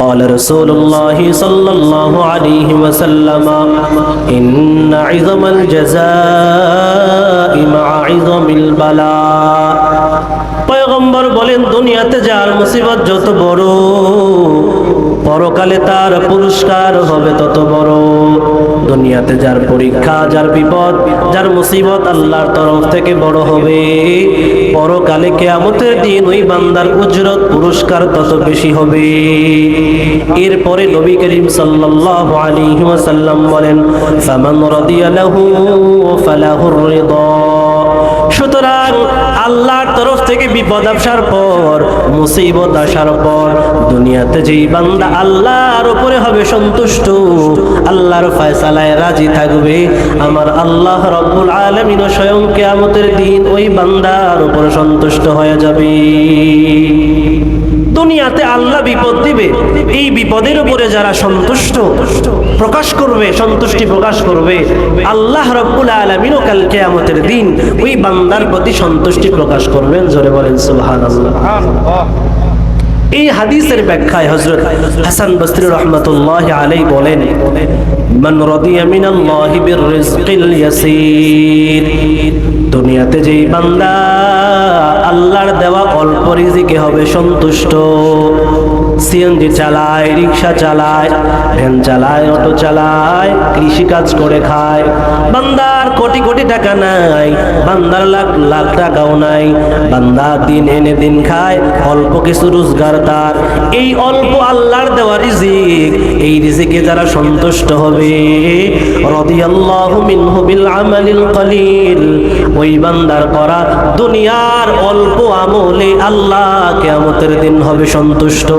قال رسول الله صلى الله عليه وسلم إن عظم الجزاء مع عظم البلاء পয়গম্বর বলেন দুনিয়াতে যার মুসিবত যত বড় পরকালে তার পুরস্কার হবে তত বড়। দুনিয়াতে যার পরীক্ষা, যার বিপদ, যার মুসিবত আল্লাহর তরফ থেকে বড় হবে, পরকালে কিয়ামতের দিন ওই বান্দার উজরত পুরস্কার তত বেশি হবে। এরপরে নবী করিম সাল্লাল্লাহু আলাইহি ওয়াসাল্লাম বলেন ফামান রাদিয়া লাহু ফালাহুর রিদা। সুতরাং আল্লাহর তরফ থেকে বিপদ আসার পর, মুসিবত আসার পর দুনিয়াতে যেই বান্দা আল্লাহর উপরে হবে সন্তুষ্ট, আল্লাহর ফয়সালায় রাজি থাকবে, আমার আল্লাহ রব্বুল আলামিন স্বয়ং কিয়ামতের দিন ওই বান্দার উপরে সন্তুষ্ট হয়ে যাবে। দুনিয়াতে আল্লাহ বিপদ দিবে, এই বিপদের উপরে যারা সন্তুষ্ট প্রকাশ করবে, সন্তুষ্টি প্রকাশ করবে, আল্লাহ রব্বুল আলামিনও কাল কিয়ামতের দিন ওই বান্দার প্রতি সন্তুষ্টি প্রকাশ করবেন। জোরে বলেন সুবহানাল্লাহ। এই হাদিসের ব্যাখ্যায় হযরত হাসান বসরি রাহমাতুল্লাহি আলাইহি বলেন মান রাদিয়া মিনাল্লাহি বিররিজকিল ইয়াসীর। দুনিয়াতে যেই বান্দা আল্লাহর দেওয়া অল্প রিজিকে হবে সন্তুষ্ট, সিএনজি চালায়, রিক্সা চালায়, ভ্যান চালায়, অটো চালায়, কৃষি কাজ করে খায়, বান্দার কোটি কোটি টাকা নাই, বান্দার লাখ লাখ টাকাও নাই, বান্দা দিন এনে দিন খায়, অল্প কিছু রোজগার তার, এই অল্প আল্লাহর দেওয়া রিজিক, এই রিজিকে যারা সন্তুষ্ট হবে, রাদিয়াল্লাহু মিনহু বিল আমালিল কলিল, ওই বান্দার করা দুনিয়ার অল্প আমলে আল্লাহ কিয়ামতের দিন হবে সন্তুষ্ট।